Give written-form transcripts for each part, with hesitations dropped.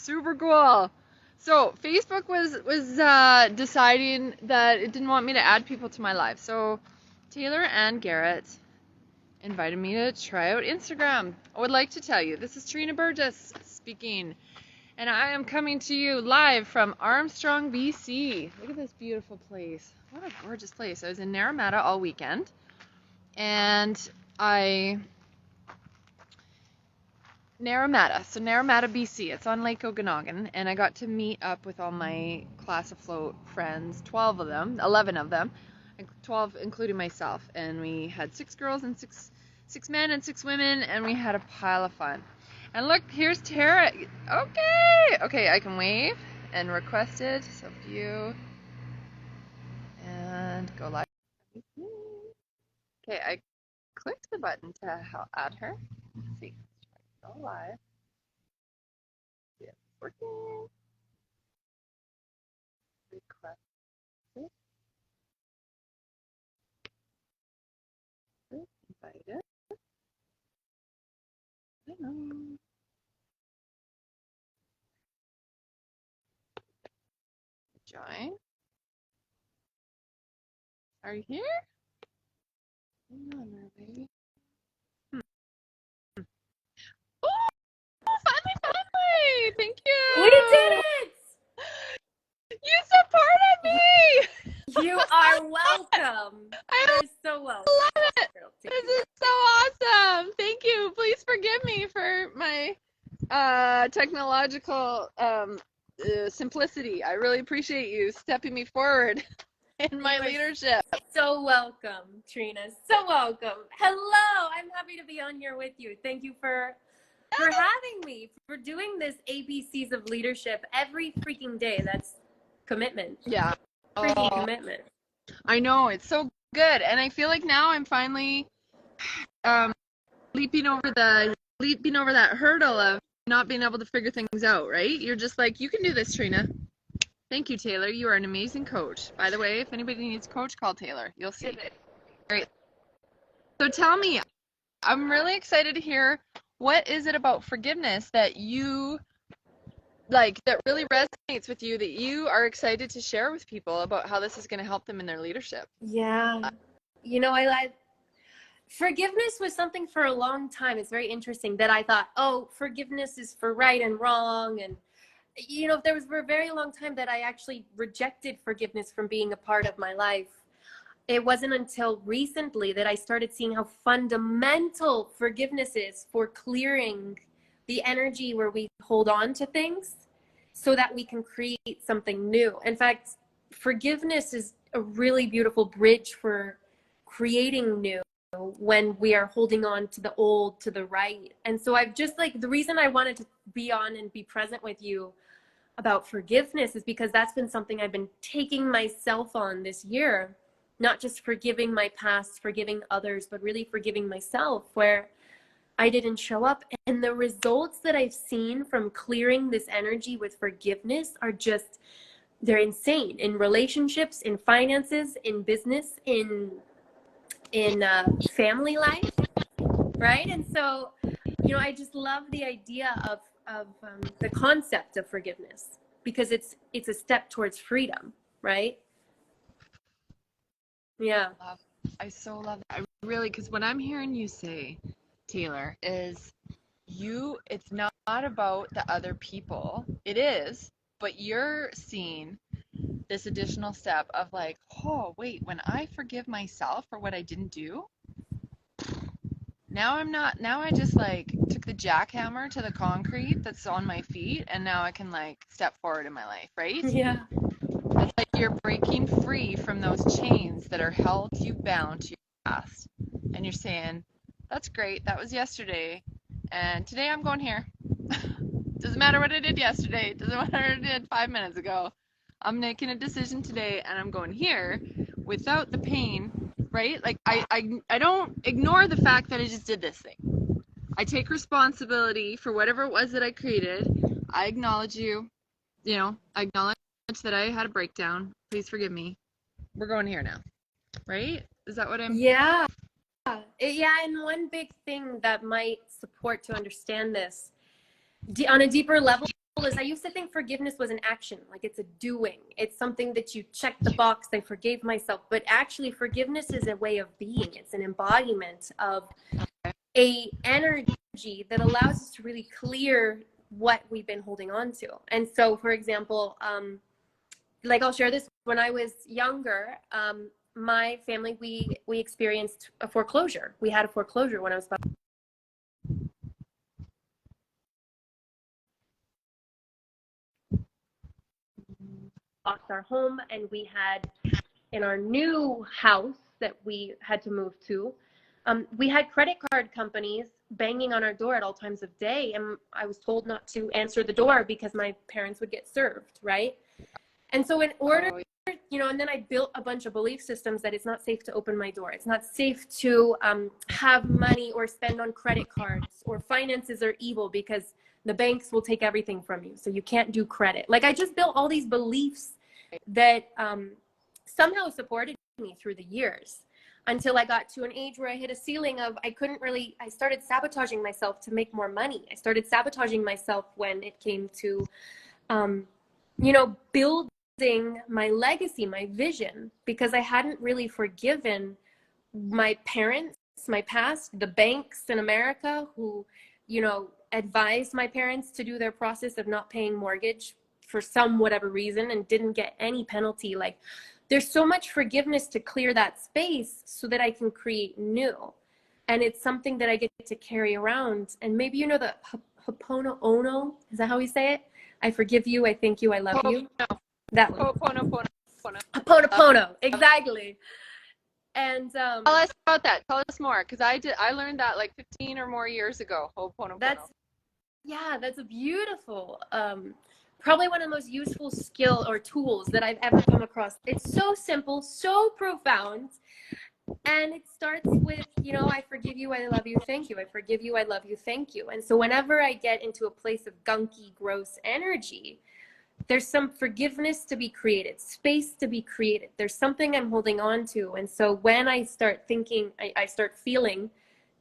Super cool. So Facebook was deciding that it didn't want me to add people to my live. So Taylor and Garrett invited me to try out Instagram. I would like to tell you, this is Trina Burgess speaking, and I am coming to you live from Armstrong, BC. Look at this beautiful place. What a gorgeous place. I was in Naramata all weekend, and Naramata, BC. It's on Lake Okanagan, and I got to meet up with all my Class Afloat friends, 12 of them, 11 of them, 12 including myself, and we had 6 girls and six men and 6 women, and we had a pile of fun. And look, here's Tara. Okay, I can wave and request it. So view and go live. Okay, I clicked the button to add her. Let's see, go live. See if it's working. Request it. Invite it. Hello. Join. Are you here? Hang on there, baby. Oh, finally! Thank you! We did it! You supported me! You are welcome. You're so welcome. I love it! This is so awesome! Thank you. Please forgive me for my technological simplicity. I really appreciate you stepping me forward in my leadership. So welcome, Trina. So welcome. Hello. I'm happy to be on here with you. Thank you for having me, for doing this ABCs of leadership every freaking day. That's commitment. Yeah. Freaking commitment. I know, it's so good. And I feel like now I'm finally leaping over that hurdle of not being able to figure things out, right? You're just like, you can do this, Trina. Thank you, Taylor. You are an amazing coach. By the way, if anybody needs a coach, call Taylor. You'll see. Great. So tell me, I'm really excited to hear, what is it about forgiveness that you like, that really resonates with you, that you are excited to share with people about how this is going to help them in their leadership? Yeah. You know, I forgiveness was something for a long time. It's very interesting that I thought, oh, forgiveness is for right and wrong. And, you know, there was for a very long time that I actually rejected forgiveness from being a part of my life. It wasn't until recently that I started seeing how fundamental forgiveness is for clearing the energy where we hold on to things so that we can create something new. In fact, forgiveness is a really beautiful bridge for creating new when we are holding on to the old, to the right. And so I've just like, the reason I wanted to be on and be present with you about forgiveness is because that's been something I've been taking myself on this year, not just forgiving my past, forgiving others, but really forgiving myself where I didn't show up. And the results that I've seen from clearing this energy with forgiveness are just, they're insane, in relationships, in finances, in business, in family life, right? And so, you know, I just love the idea of the concept of forgiveness because it's a step towards freedom, right? Yeah. I so love it. I really, because what I'm hearing you say, Taylor, is it's not about the other people. It is, but you're seeing this additional step of like, oh, wait, when I forgive myself for what I didn't do, now I just like took the jackhammer to the concrete that's on my feet, and now I can like step forward in my life, right? Yeah. It's like you're breaking free from those chains that are held you bound to your past. And you're saying, that's great, that was yesterday, and today I'm going here. Doesn't matter what I did yesterday, doesn't matter what I did 5 minutes ago. I'm making a decision today, and I'm going here without the pain, right? Like, I don't ignore the fact that I just did this thing. I take responsibility for whatever it was that I created. I acknowledge you, I acknowledge that I had a breakdown. Please forgive me. We're going here now, right? Is that what I'm... Yeah. Yeah, and one big thing that might support to understand this, on a deeper level, is I used to think forgiveness was an action, like it's a doing. It's something that you check the box, I forgave myself. But actually, forgiveness is a way of being. It's an embodiment of a energy that allows us to really clear what we've been holding on to. And so, for example, like I'll share this. When I was younger, my family, we experienced a foreclosure. We had a foreclosure when I was about lost our home, and we had in our new house that we had to move to, we had credit card companies banging on our door at all times of day, and I was told not to answer the door because my parents would get served, right? And so in order, and then I built a bunch of belief systems that it's not safe to open my door. It's not safe to have money or spend on credit cards, or finances are evil because the banks will take everything from you. So you can't do credit. Like I just built all these beliefs that somehow supported me through the years, until I got to an age where I hit a ceiling of I started sabotaging myself to make more money. I started sabotaging myself when it came to, building my legacy, my vision, because I hadn't really forgiven my parents, my past, the banks in America who, advised my parents to do their process of not paying mortgage for some whatever reason and didn't get any penalty. Like there's so much forgiveness to clear that space so that I can create new. And it's something that I get to carry around. And maybe the Ho'oponopono, is that how we say it? I forgive you, I thank you, I love you. That one. Ho'oponopono, exactly. And tell us about that. Tell us more, because I learned that like 15 or more years ago. Ho'oponopono. That's a beautiful, probably one of the most useful skill or tools that I've ever come across. It's so simple, so profound. And it starts with, I forgive you, I love you, thank you. I forgive you, I love you, thank you. And so whenever I get into a place of gunky, gross energy, there's some forgiveness to be created, space to be created. There's something I'm holding on to. And so when I start thinking, I start feeling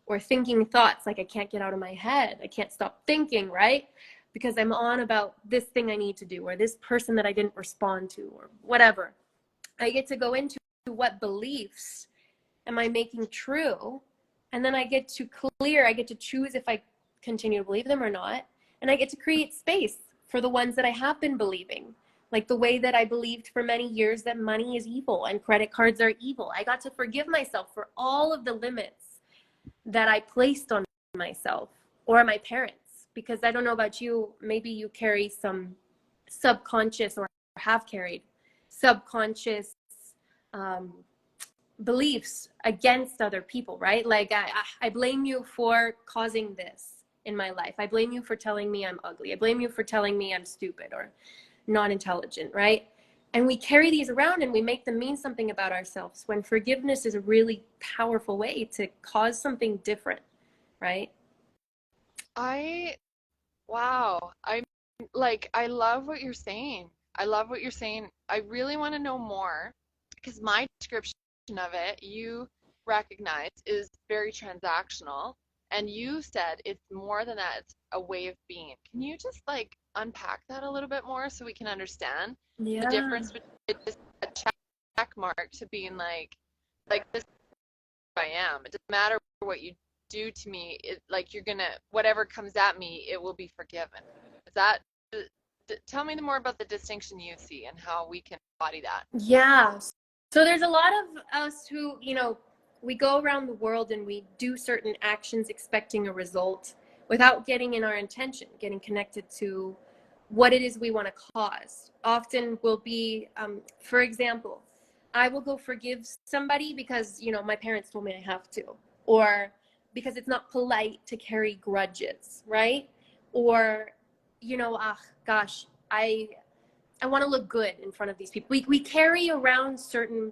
or thinking thoughts like I can't get out of my head, I can't stop thinking, right? Because I'm on about this thing I need to do, or this person that I didn't respond to, or whatever. I get to go into what beliefs am I making true? And then I get to choose if I continue to believe them or not. And I get to create space for the ones that I have been believing. Like the way that I believed for many years that money is evil and credit cards are evil. I got to forgive myself for all of the limits that I placed on myself or my parents. Because I don't know about you, maybe you carry some subconscious or have carried subconscious beliefs against other people, right? Like I blame you for causing this in my life. I blame you for telling me I'm ugly. I blame you for telling me I'm stupid or not intelligent, right? And we carry these around and we make them mean something about ourselves, when forgiveness is a really powerful way to cause something different, right? Wow. I love what you're saying. I love what you're saying. I really want to know more, because my description of it, you recognize, is very transactional. And you said it's more than that, it's a way of being. Can you just like unpack that a little bit more so we can understand the difference between just a check mark to being like this is who I am. It doesn't matter what you do to me. Like you're gonna, whatever comes at me, it will be forgiven. Is that? Tell me more about the distinction you see and how we can embody that. Yeah. So there's a lot of us who, we go around the world and we do certain actions expecting a result without getting in our intention, getting connected to what it is we want to cause. Often will be, for example, I will go forgive somebody because, my parents told me I have to, or because it's not polite to carry grudges, right? Or, gosh, I want to look good in front of these people. We carry around certain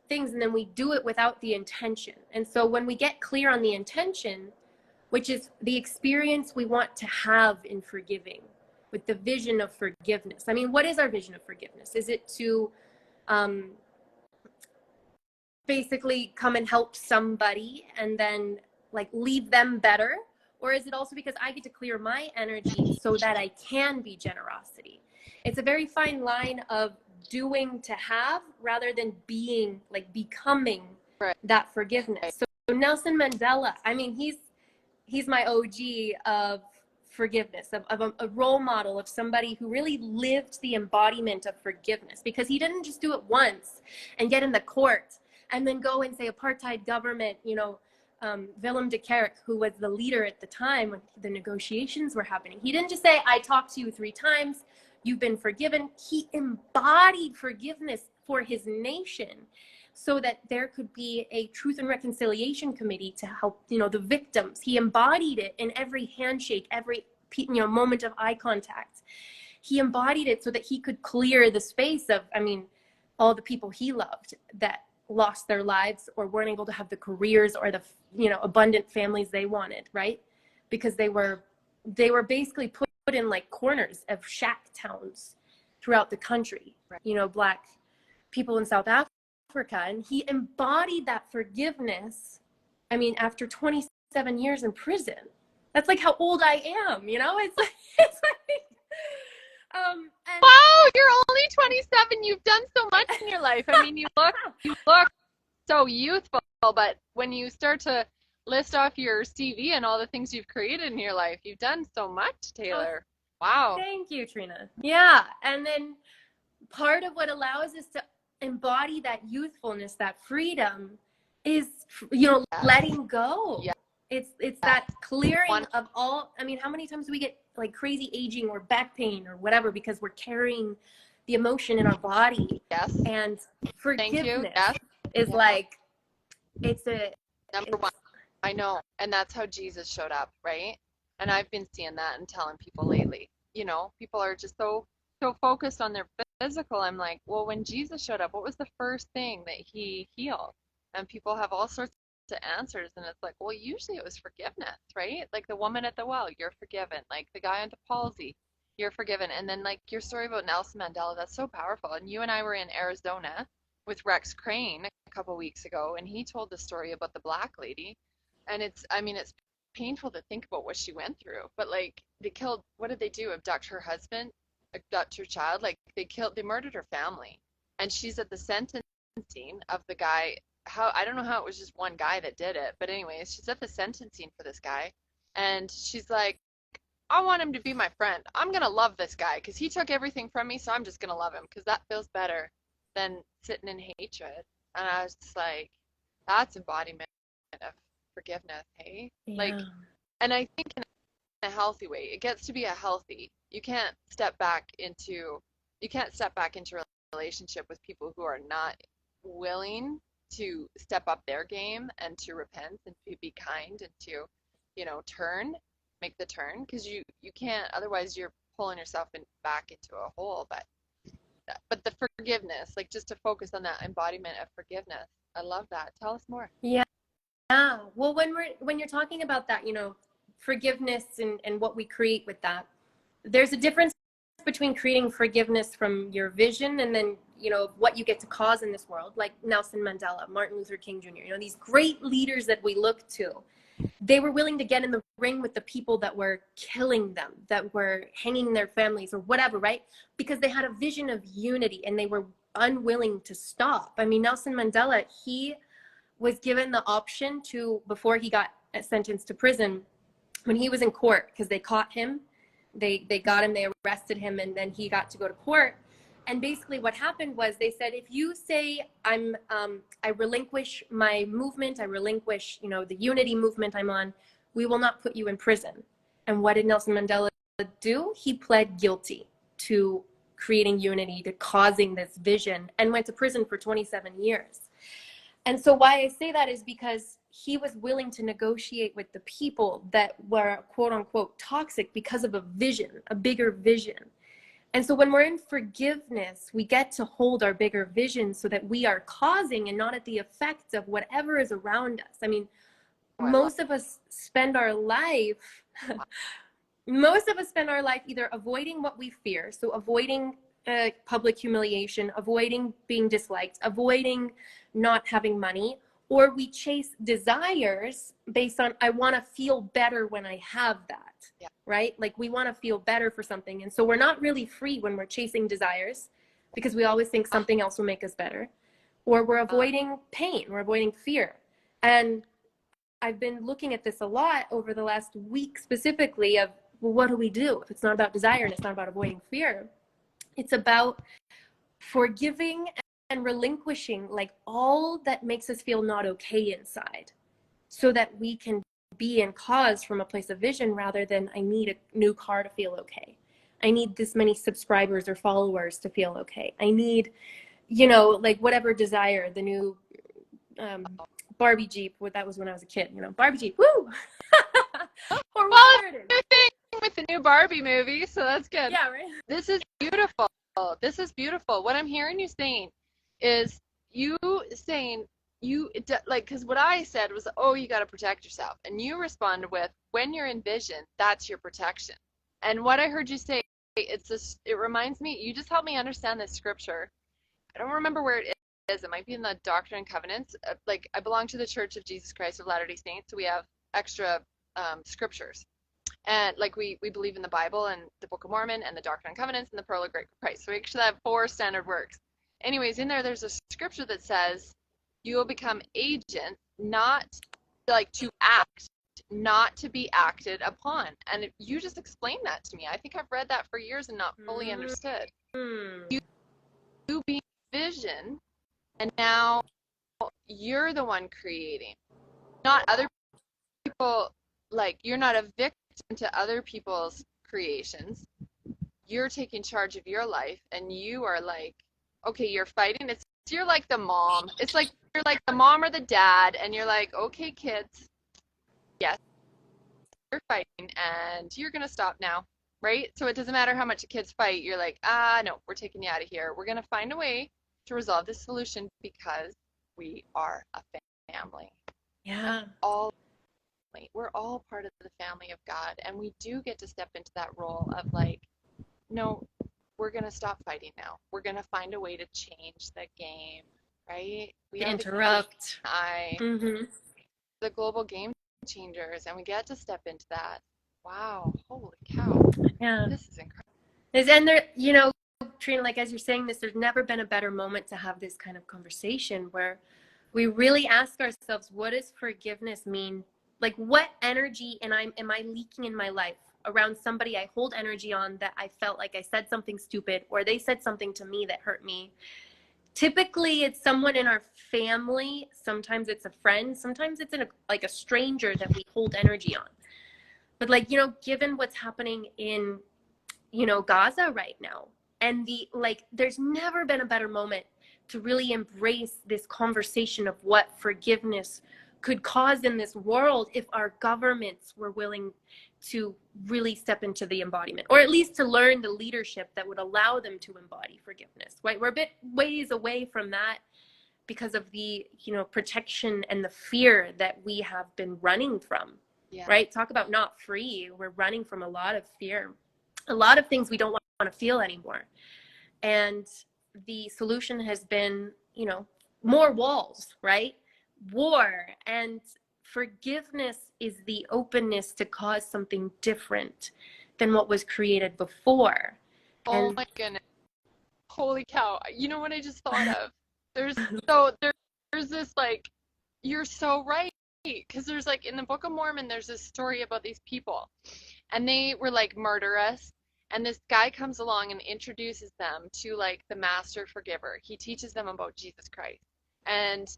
things and then we do it without the intention. And so when we get clear on the intention, which is the experience we want to have in forgiving, with the vision of forgiveness. I mean, what is our vision of forgiveness? Is it to basically come and help somebody and then like leave them better? Or is it also because I get to clear my energy so that I can be generosity? It's a very fine line of doing to have rather than being, like becoming Right. that forgiveness. So Nelson Mandela, I mean, he's my OG of forgiveness, of a role model of somebody who really lived the embodiment of forgiveness, because he didn't just do it once and get in the court and then go and say apartheid government, you know, Willem de Klerk, who was the leader at the time when the negotiations were happening. He didn't just say, I talked to you 3 times, you've been forgiven. He embodied forgiveness for his nation so that there could be a truth and reconciliation committee to help, you know, the victims. He embodied it in every handshake, every, you know, moment of eye contact. He embodied it so that he could clear the space of, I mean, all the people he loved that lost their lives or weren't able to have the careers or the, you know, abundant families they wanted, right? Because they were basically put in like corners of shack towns throughout the country, you know, Black people in South Africa. And he embodied that forgiveness. I mean, after 27 years in prison, that's like how old I am, you know? It's like, and wow, you're only 27. You've done so much in your life. I mean, you look so youthful, but when you start to list off your CV and all the things you've created in your life, you've done so much, Taylor. Wow. Thank you, Trina. Yeah. And then part of what allows us to embody that youthfulness, that freedom, is, you know, letting go. Yeah. It's that clearing of all, I mean, how many times do we get like crazy aging or back pain or whatever because we're carrying the emotion in our body? Yes. And forgiveness Yes. is like, it's number one. I know. And that's how Jesus showed up, right? And I've been seeing that and telling people lately. You know, people are just so focused on their physical. I'm like, well, when Jesus showed up, what was the first thing that he healed? And people have all sorts of answers, and it's like, well, usually it was forgiveness, right? Like the woman at the well, you're forgiven. Like the guy on the palsy, you're forgiven. And then like your story about Nelson Mandela, that's so powerful. And you and I were in Arizona with Rex Crane a couple weeks ago, and he told the story about the Black lady. And it's painful to think about what she went through. But like they killed, what did they do? Abduct her husband, abduct her child. Like they murdered her family. And she's at the sentencing of the guy. I don't know how it was just one guy that did it, but anyways, she's at the sentencing for this guy, and she's like, I want him to be my friend. I'm gonna love this guy because he took everything from me, so I'm just gonna love him because that feels better than sitting in hatred. And I was just like, that's embodiment of forgiveness, hey? yeah. Like, and I think in a healthy way, it gets to be a healthy. You can't step back into a relationship with people who are not willing to step up their game and to repent and to be kind and to, you know, make the turn, because you can't, otherwise you're pulling yourself back into a hole. But the forgiveness, like just to focus on that embodiment of forgiveness, I love that. Tell us more. Yeah. Well, when you're talking about that, you know, forgiveness and what we create with that, there's a difference between creating forgiveness from your vision and then, you know, what you get to cause in this world, like Nelson Mandela, Martin Luther King Jr., you know, these great leaders that we look to. They were willing to get in the ring with the people that were killing them, that were hanging their families or whatever, right? Because they had a vision of unity and they were unwilling to stop. I mean, Nelson Mandela, he was given the option to, before he got sentenced to prison, when he was in court, because they caught him, they got him, they arrested him, and then he got to go to court. And basically what happened was they said, if you say I relinquish my movement, I relinquish, you know, the unity movement I'm on, we will not put you in prison. And what did Nelson Mandela do? He pled guilty to creating unity, to causing this vision, and went to prison for 27 years. And so why I say that is because he was willing to negotiate with the people that were quote unquote toxic because of a vision, a bigger vision. And so when we're in forgiveness, we get to hold our bigger vision so that we are causing and not at the effects of whatever is around us. I mean, most of us spend our life either avoiding what we fear, so avoiding public humiliation, avoiding being disliked, avoiding not having money, or we chase desires based on, I want to feel better when I have that. Yeah. Right? Like we want to feel better for something. And so we're not really free when we're chasing desires because we always think something else will make us better, or we're avoiding pain, we're avoiding fear. And I've been looking at this a lot over the last week specifically of, well, what do we do if it's not about desire and it's not about avoiding fear? It's about forgiving and relinquishing like all that makes us feel not okay inside, so that we can be in cause from a place of vision rather than I need a new car to feel okay. I need this many subscribers or followers to feel okay. I need, you know, like whatever desire, the new Barbie Jeep, what that was when I was a kid, you know, Barbie Jeep, woo! Or Well, whatever it it's is. a thing with the new Barbie movie, so that's good. Yeah, right? This is beautiful. This is beautiful. What I'm hearing you saying is you saying like, because what I said was, oh, you got to protect yourself, and you responded with, when you're in vision, that's your protection. And what I heard you say, it's this. It reminds me. You just helped me understand this scripture. I don't remember where it is. It might be in the Doctrine and Covenants. Like, I belong to the Church of Jesus Christ of Latter-day Saints, so we have extra scriptures. And like we believe in the Bible and the Book of Mormon and the Doctrine and Covenants and the Pearl of Great Price. So we actually have 4 standard works. Anyways, in there's a scripture that says you will become agents, not like to act, not to be acted upon. And you just explained that to me. I think I've read that for years and not fully understood. You being vision, and now you're the one creating, not other people. Like, you're not a victim to other people's creations. You're taking charge of your life, and you are like, okay, you're fighting. You're like the mom. It's like you're like the mom or the dad, and you're like, okay, kids, yes, you're fighting, and you're gonna stop now, right? So it doesn't matter how much the kids fight. You're like, no, we're taking you out of here. We're gonna find a way to resolve this solution because we are a family. Yeah. We're all part of the family of God, and we do get to step into that role of like, no, we're going to stop fighting now. We're going to find a way to change the game, right? We are Interrupt. the global game changers, and we get to step into that. Wow, holy cow. Yeah. This is incredible. And there, you know, Trina, like as you're saying this, there's never been a better moment to have this kind of conversation where we really ask ourselves, what does forgiveness mean? Like, what energy am I leaking in my life around somebody I hold energy on that I felt like I said something stupid, or they said something to me that hurt me? Typically, it's someone in our family. Sometimes it's a friend. Sometimes it's like a stranger that we hold energy on. But like, you know, given what's happening in, you know, Gaza right now, and there's never been a better moment to really embrace this conversation of what forgiveness could cause in this world if our governments were willing to really step into the embodiment, or at least to learn the leadership that would allow them to embody forgiveness, right? We're a bit ways away from that because of the, you know, protection and the fear that we have been running from, right? Talk about not free. We're running from a lot of fear, a lot of things we don't want to feel anymore. And the solution has been, you know, more walls, right? War. And forgiveness is the openness to cause something different than what was created before. Oh my goodness. Holy cow. You know what I just thought of? There's this, like, you're so right. Because there's like in the Book of Mormon, there's this story about these people, and they were like murderous. And this guy comes along and introduces them to like the master forgiver. He teaches them about Jesus Christ, and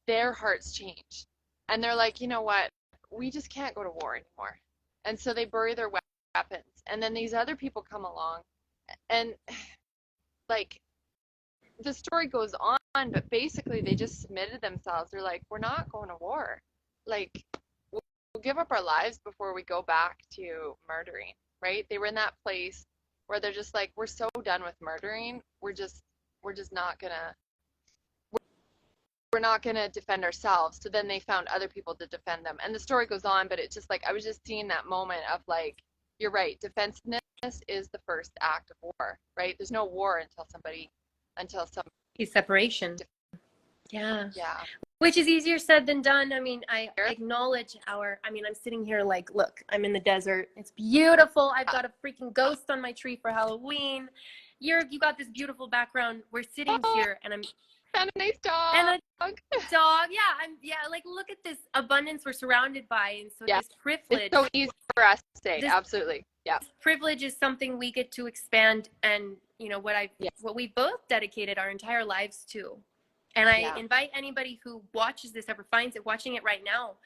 their hearts change. And they're like, you know what? We just can't go to war anymore. And so they bury their weapons. And then these other people come along, and like the story goes on, but basically they just submitted themselves. They're like, we're not going to war. Like, we'll give up our lives before we go back to murdering. Right? They were in that place where they're just like, we're so done with murdering. We're just not gonna defend ourselves. So then they found other people to defend them. And the story goes on, but it's just like, I was just seeing that moment of like, you're right. Defensiveness is the first act of war, right? There's no war until some separation. Yeah. which is easier said than done. I mean, I acknowledge I'm sitting here like, look, I'm in the desert. It's beautiful. I've got a freaking ghost on my tree for Halloween. You got this beautiful background. We're sitting Oh, here and and a nice and dog. a dog. Yeah, like look at this abundance we're surrounded by. And so Yeah, this privilege, it's so easy for us to say. this Absolutely. Yeah. privilege is something we get to expand, and Yeah. what we both dedicated our entire lives to. And I Yeah. invite anybody who watches this, ever finds it, watching it right now,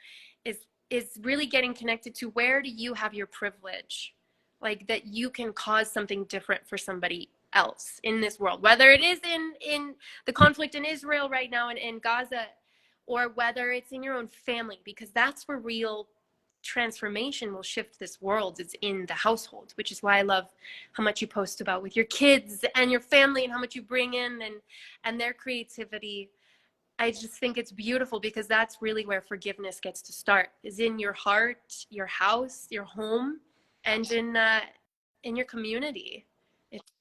is really getting connected to, where do you have your privilege, like that you can cause something different for somebody else in this world, whether it is in the conflict in Israel right now and in Gaza, or whether it's in your own family, because that's where real transformation will shift this world, is in the household, which is why I love how much you post about with your kids and your family, and how much you bring in and their creativity. I just think it's beautiful, because that's really where forgiveness gets to start, is in your heart, your house, your home, and in your community.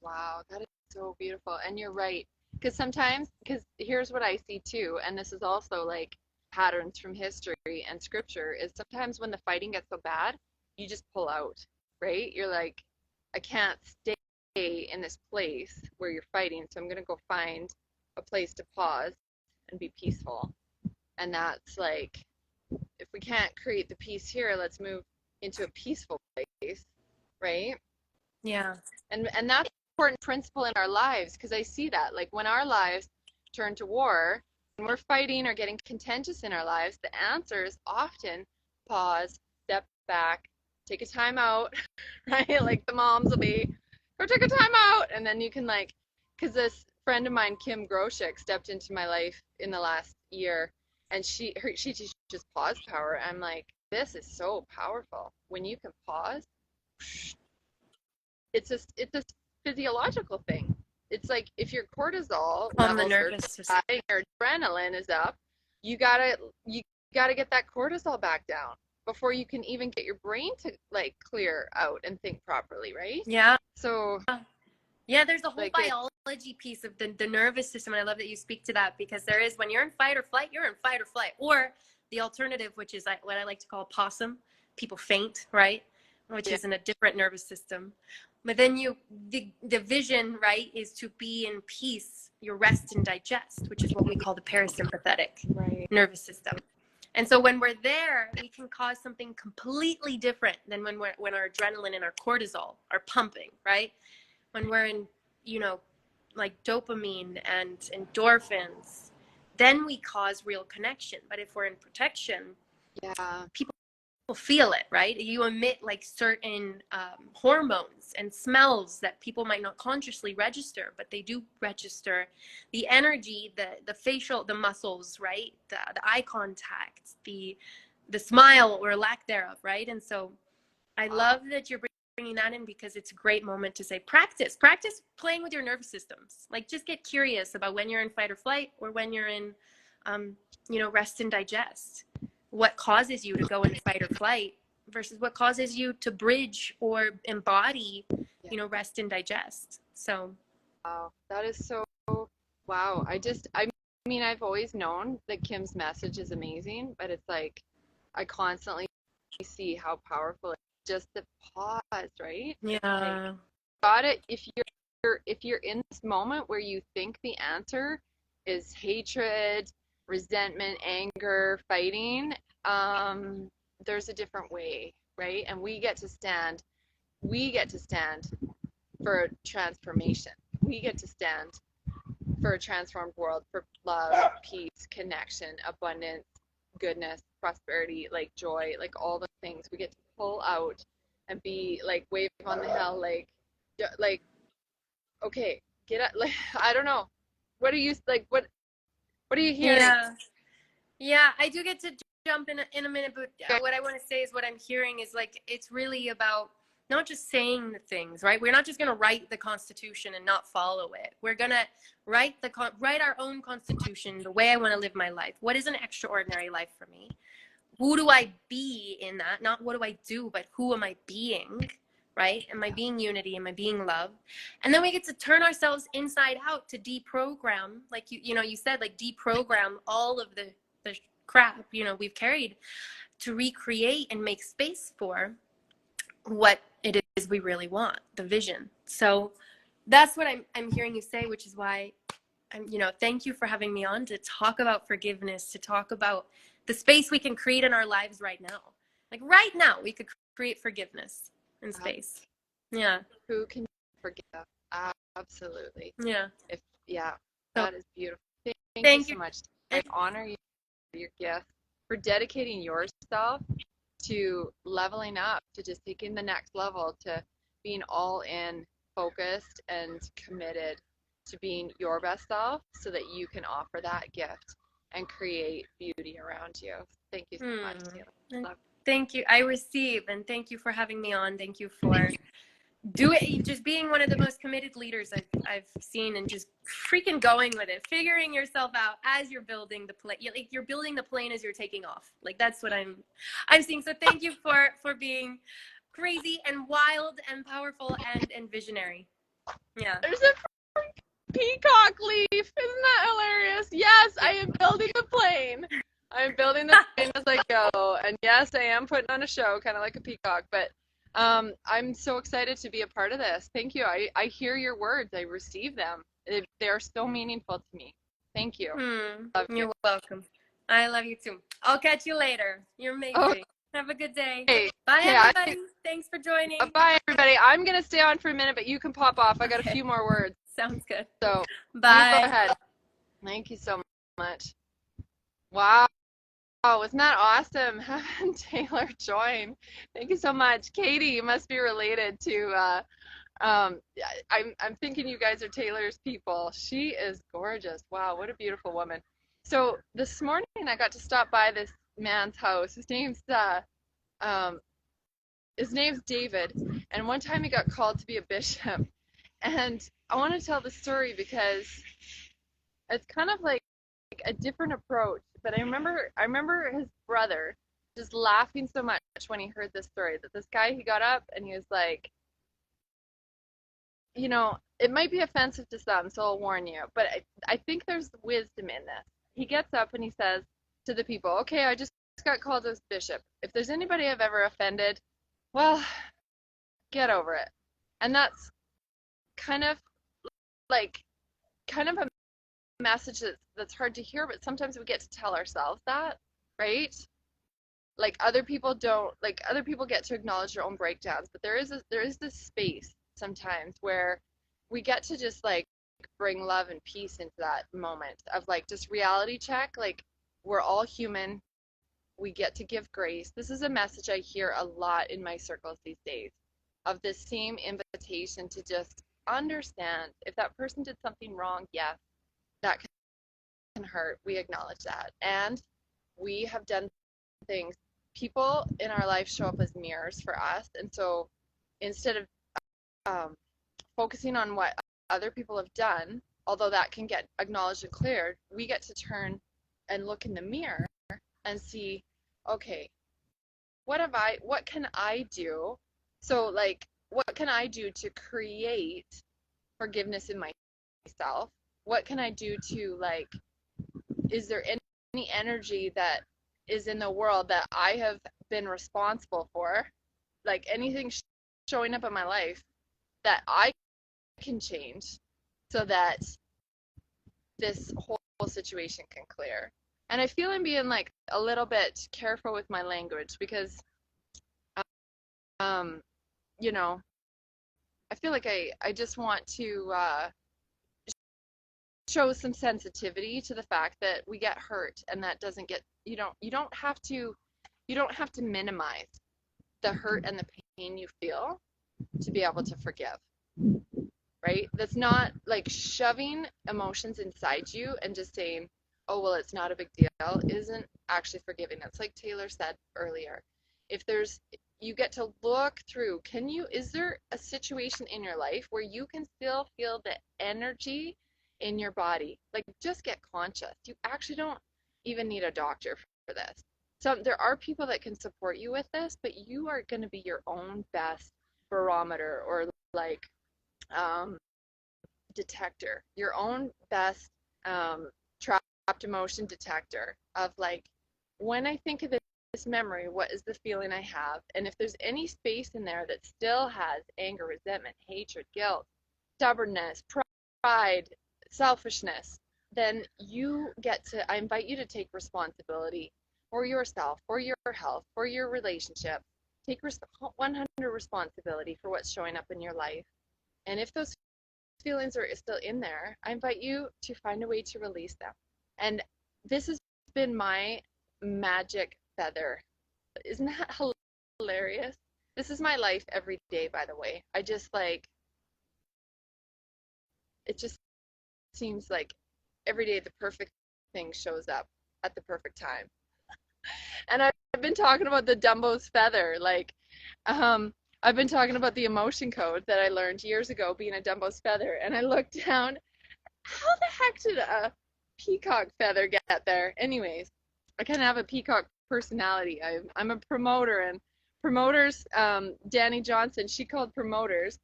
Wow, that is so beautiful. And you're right. Because here's what I see too, and this is also like patterns from history and scripture, is sometimes when the fighting gets so bad, you just pull out, right? You're like, I can't stay in this place where you're fighting, so I'm going to go find a place to pause and be peaceful. And that's like, if we can't create the peace here, let's move into a peaceful place, right? Yeah. And that's an important principle in our lives, because I see that, like, when our lives turn to war, when we're fighting or getting contentious in our lives, the answer is often pause, step back, take a time out, right? Like the moms will be, go take a time out, and then you can, like, because this friend of mine, Kim Groshek, stepped into my life in the last year, and she teaches pause power. I'm like, this is so powerful when you can pause. It's a physiological thing. It's like, if your cortisol On the levels are nervous system. high, your adrenaline is up, you gotta get that cortisol back down before you can even get your brain to, like, clear out and think properly, right? Yeah. So Yeah, there's a whole like biology piece of the nervous system, and I love that you speak to that, because there is, when you're in fight or flight, you're in fight or flight. Or the alternative, which is what I like to call possum, people faint, right? Which yeah, is in a different nervous system. But then the vision, right, is to be in peace, your rest and digest, which is what we call the parasympathetic right. nervous system. And so when we're there, we can cause something completely different than when our adrenaline and our cortisol are pumping, right? When we're in, like dopamine and endorphins, then we cause real connection. But if we're in protection, Yeah. people feel it, right? You emit like certain hormones and smells that people might not consciously register, but they do register. The energy, the facial, the muscles, right? The eye contact, the smile or lack thereof, right? And so I love that you're bringing that in, because it's a great moment to say, practice playing with your nervous systems. Like, just get curious about when you're in fight or flight, or when you're in rest and digest. What causes you to go in fight or flight versus what causes you to bridge or embody, rest and digest. So Wow, that is so, wow. I mean, I've always known that Kim's message is amazing, but it's like, I constantly see how powerful it's just the pause, right? Like, yeah. got it. If you're in this moment where you think the answer is hatred, resentment, anger, fighting, there's a different way, right? And we get to stand for transformation. We get to stand for a transformed world, for love, peace, connection, abundance, goodness, prosperity, like joy, like all the things. We get to pull out and be like, wave on the hill, like, okay, get up. Like, I don't know. What are you like? What are you hearing? Yeah, I do get to jump in a minute, but what I want to say is, what I'm hearing is, like, it's really about not just saying the things, right? We're not just going to write the Constitution and not follow it. We're going to write our own Constitution, the way I want to live my life. What is an extraordinary life for me? Who do I be in that? Not what do I do, but who am I being? Right? Am I being unity? Am I being love? And then we get to turn ourselves inside out to deprogram, like you said, like deprogram all of the crap, we've carried to recreate and make space for what it is we really want, the vision. So that's what I'm hearing you say, which is why thank you for having me on to talk about forgiveness, to talk about the space we can create in our lives right now. Like right now, we could create forgiveness in space. Yeah. Who can forgive? Absolutely. Yeah. Yeah, So, that is beautiful. Thank you thank so you. much. I honor you for your gift, for dedicating yourself to leveling up, to just taking the next level, to being all in, focused, and committed to being your best self so that you can offer that gift and create beauty around you. Thank you so much, Taylor. Love. Thank you. I receive, and thank you for having me on. Thank you for just being one of the most committed leaders I've seen, and just freaking going with it, figuring yourself out as you're building the plane. Like you're building the plane as you're taking off. Like that's what I'm seeing. So thank you for being crazy and wild and powerful and visionary. Yeah. There's a peacock leaf. Isn't that hilarious? Yes, I am building the plane. I'm building the plane as I go. And yes, I am putting on a show, kind of like a peacock. But I'm so excited to be a part of this. Thank you. I hear your words. I receive them. They are so meaningful to me. Thank you. You're welcome. I love you too. I'll catch you later. You're amazing. Oh. Have a good day. Hey, bye, everybody. Thanks for joining. Bye, everybody. I'm going to stay on for a minute, but you can pop off. I got a few more words. Sounds good. So, bye. You go ahead. Thank you so much. Wow. Wasn't that awesome having Taylor join? Thank you so much. Katie, you must be related to, I'm thinking you guys are Taylor's people. She is gorgeous. Wow, what a beautiful woman. So this morning I got to stop by this man's house. His name's David, and one time he got called to be a bishop. And I want to tell the story because it's kind of like a different approach. But I remember his brother just laughing so much when he heard this story, that this guy, he got up and he was like, it might be offensive to some, so I'll warn you, but I think there's wisdom in this. He gets up and he says to the people, okay, I just got called as bishop. If there's anybody I've ever offended, well, get over it. And that's kind of a message that's hard to hear, but sometimes we get to tell ourselves that, right? Like other people get to acknowledge their own breakdowns, but there is this space sometimes where we get to just like bring love and peace into that moment of like just reality check. Like we're all human. We get to give grace. This is a message I hear a lot in my circles these days, of this same invitation to just understand if that person did something wrong. Yes, that can hurt. We acknowledge that. And we have done things. People in our life show up as mirrors for us. And so instead of focusing on what other people have done, although that can get acknowledged and cleared, we get to turn and look in the mirror and see, okay, what can I do? So like, what can I do to create forgiveness in myself? What can I do to like, is there any energy that is in the world that I have been responsible for, like anything showing up in my life that I can change so that this whole situation can clear? And I feel I'm being like a little bit careful with my language because, I feel like I just want to show some sensitivity to the fact that we get hurt, and that doesn't get, you don't have to minimize the hurt and the pain you feel to be able to forgive, right? That's not like shoving emotions inside you and just saying, oh, well, it's not a big deal, isn't actually forgiving. It's like Taylor said earlier. You get to look through, is there a situation in your life where you can still feel the energy in your body? Like, just get conscious. You actually don't even need a doctor for this. So there are people that can support you with this, but you are going to be your own best barometer, or like detector, your own best trapped emotion detector of like, when I think of this memory, what is the feeling I have? And if there's any space in there that still has anger, resentment, hatred, guilt, stubbornness, pride, selfishness, then I invite you to take responsibility for yourself, for your health, for your relationship. Take 100 responsibility for what's showing up in your life. And if those feelings are still in there, I invite you to find a way to release them. And this has been my magic feather. Isn't that hilarious? This is my life every day, by the way. I just it just seems like every day the perfect thing shows up at the perfect time. And I've been talking about the Dumbo's feather. I've been talking about the emotion code that I learned years ago being a Dumbo's feather. And I looked down, how the heck did a peacock feather get there? Anyways, I kind of have a peacock personality. I'm a promoter, and promoters, Danny Johnson, she called promoters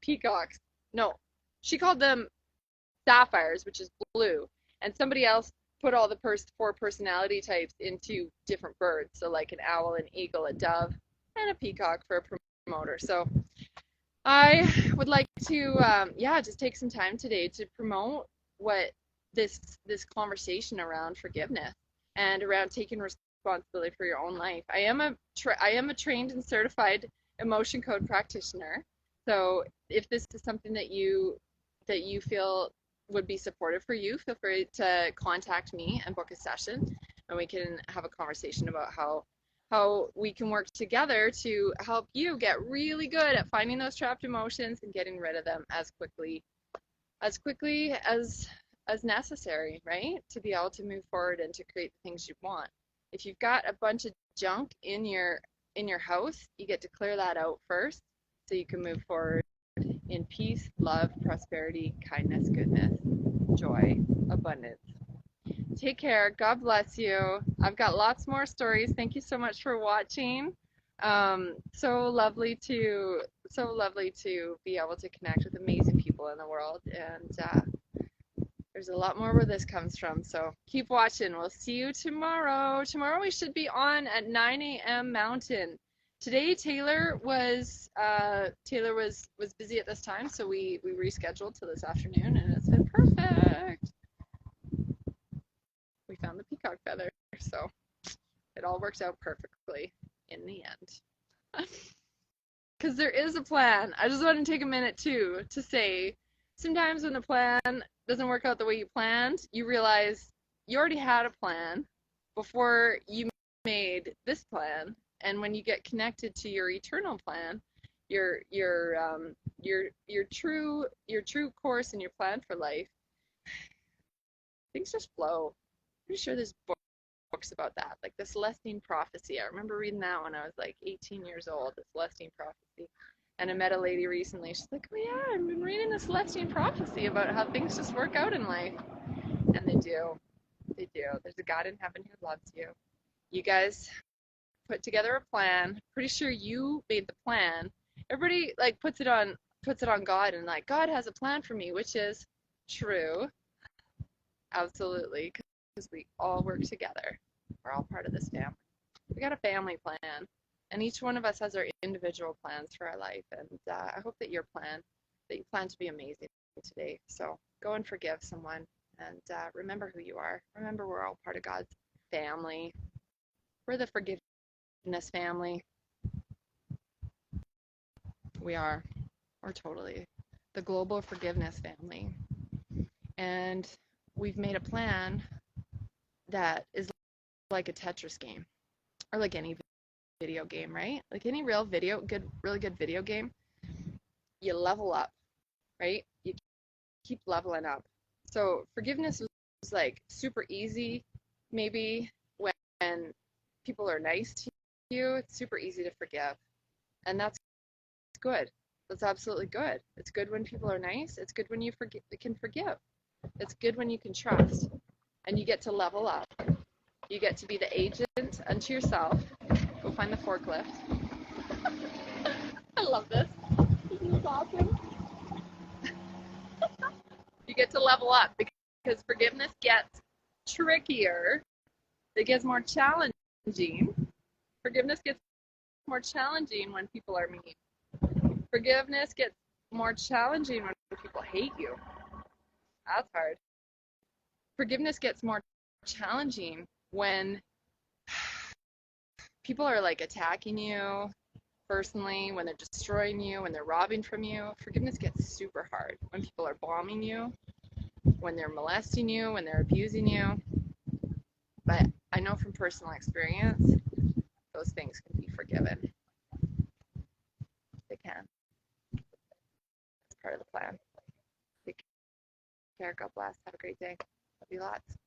peacocks. No, she called them sapphires, which is blue. And somebody else put all the four personality types into different birds. So like an owl, an eagle, a dove, and a peacock for a promoter. So I would like to, just take some time today to promote what this conversation around forgiveness and around taking responsibility for your own life. I am a trained and certified emotion code practitioner. So if this is something that you feel would be supportive for you, feel free to contact me and book a session, and we can have a conversation about how we can work together to help you get really good at finding those trapped emotions and getting rid of them as quickly as necessary, right? To be able to move forward and to create the things you want. If you've got a bunch of junk in your house, you get to clear that out first so you can move forward in peace, love, prosperity, kindness, goodness, joy, abundance. Take care. God bless you. I've got lots more stories. Thank you so much for watching. So lovely to be able to connect with amazing people in the world, and there's a lot more where this comes from. So keep watching. We'll see you tomorrow. Tomorrow we should be on at 9 a.m. Mountain. Today Taylor was busy at this time, so we rescheduled to this afternoon, and it's been perfect. We found the peacock feather, so it all works out perfectly in the end. Because there is a plan. I just want to take a minute too to say, sometimes when the plan doesn't work out the way you planned, you realize you already had a plan before you made this plan. And when you get connected to your eternal plan, your true course and your plan for life, things just flow. Pretty sure there's books about that, like the Celestine Prophecy. I remember reading that when I was like 18 years old, the Celestine Prophecy. And I met a lady recently. She's like, "Oh yeah, I've been reading the Celestine Prophecy about how things just work out in life." And they do. They do. There's a God in heaven who loves you. You guys put together a plan. Pretty sure you made the plan. Everybody like puts it on God, and like, God has a plan for me, which is true. Absolutely, because we all work together. We're all part of this family. We got a family plan, and each one of us has our individual plans for our life. And I hope that you plan to be amazing today. So go and forgive someone, and remember who you are. Remember, we're all part of God's family. We're the forgiveness family. We're totally the global forgiveness family. And we've made a plan that is like a Tetris game, or like any video game, right? Like any really good video game, you level up, right? You keep leveling up. So forgiveness is like super easy, maybe when people are nice to you, it's super easy to forgive. And that's good. That's absolutely good. It's good when people are nice. It's good when you can forgive. It's good when you can trust. And you get to level up. You get to be the agent unto yourself. Go find the forklift. I love this. This is awesome. You get to level up because forgiveness gets trickier It gets more challenging. Forgiveness gets more challenging when people are mean. Forgiveness gets more challenging when people hate you. That's hard. Forgiveness gets more challenging when people are like attacking you personally, when they're destroying you, when they're robbing from you. Forgiveness gets super hard when people are bombing you, when they're molesting you, when they're abusing you. But I know from personal experience, those things can be forgiven. They can. It's part of the plan. Take care. God bless. Have a great day. Love you lots.